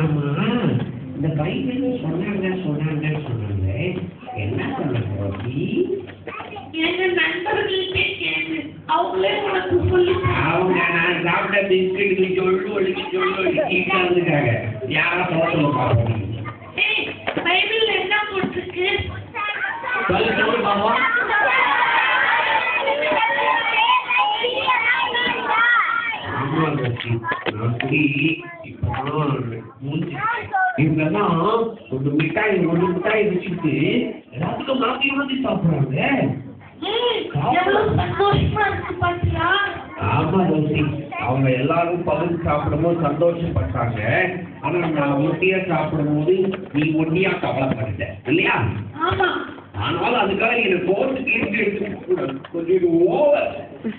ஆமா, இந்த பைபிள் சொன்னாங்க என்ன சொன்னாங்க ரோசி? எங்க நண்பர்கள்கிட்ட கேளு, அவங்களே உனக்கு சொல்லி அவங்க நான் சாப்பிட்ட பிஸ்கெட்டுக்கு சொல்லு வந்துட்டாங்க. யாரா சொல்ல பாப்போம். பைபிள்ல என்ன போட்டிருக்கு? சொல்லு பாப்போம். ஆமா ரோசி, நான் போய் இவங்கெல்லாம் ஒரு மிட்டாய் வச்சுட்டு எல்லாத்துக்கும் மாத்தி சாப்பிடுறாங்க. எவ்வளவு சந்தோஷமா இருக்கு பாத்தியா? ஆமா ரோசி, அவங்க எல்லாரும் பகிர்ந்து சாப்பிடும்போது சந்தோஷப்பட்டாங்க. ஆனா நான் ஒட்டியா சாப்பிடும்போது நீ ஒட்டியா கவலைப்பட்ட இல்லையா? ஆமா. ஆனாலும் அதுக்காக எனக்கு கோர்ட்டு கேட்டு எடுத்துக்கூடாது, கொஞ்சம் ஓவர்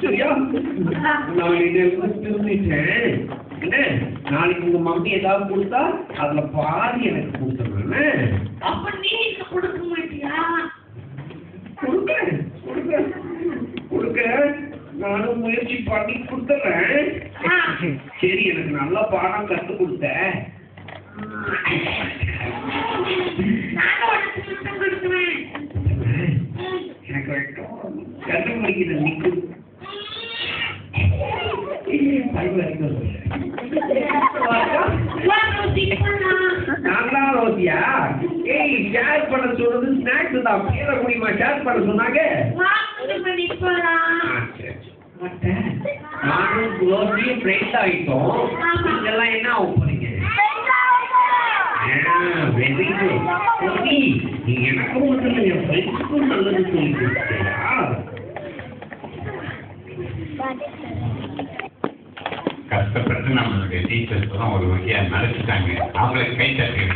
சரியா? நான் திரும்பிட்டேன். என்ன நாளைக்கு உங்க மம்மி ஏதாவது கொடுத்தா அதுல பாதி எனக்கு கொடுத்துருவேன். அப்ப நீ கொடுக்க மாட்டியா? கொடுக்க நானும் முயற்சி பண்ணி கொடுத்துறேன். சரி, எனக்கு நல்ல பாடம் கத்து கொடுத்த. எனக்கு கண்டுபிடிக்கிறது நிக்கு நல்லா ரோசியா? ஏய், ஷேர் பண்ண சொல்றது ஸ்நாக்ஸ் தான். பேர முடியுமா ஷேர் பண்ண சொன்னாங்க? நானும் ரோசியும் ஃப்ரெண்ட் ஆகிட்டோம். இதெல்லாம் என்ன ஆக போறீங்க? வெரி குட் ரோசி, நீ எனக்கும் மட்டும் என் ஃப்ரெண்ட்ஸுக்கும் நல்லது சொல்லி கொடுத்தியா? கஷ்டப்பட்டு நம்மளுடைய டீச்சர்ஸ் ஒரு வகையாக நடத்திட்டாங்க. அவங்களுக்கு கை தட்டுங்க.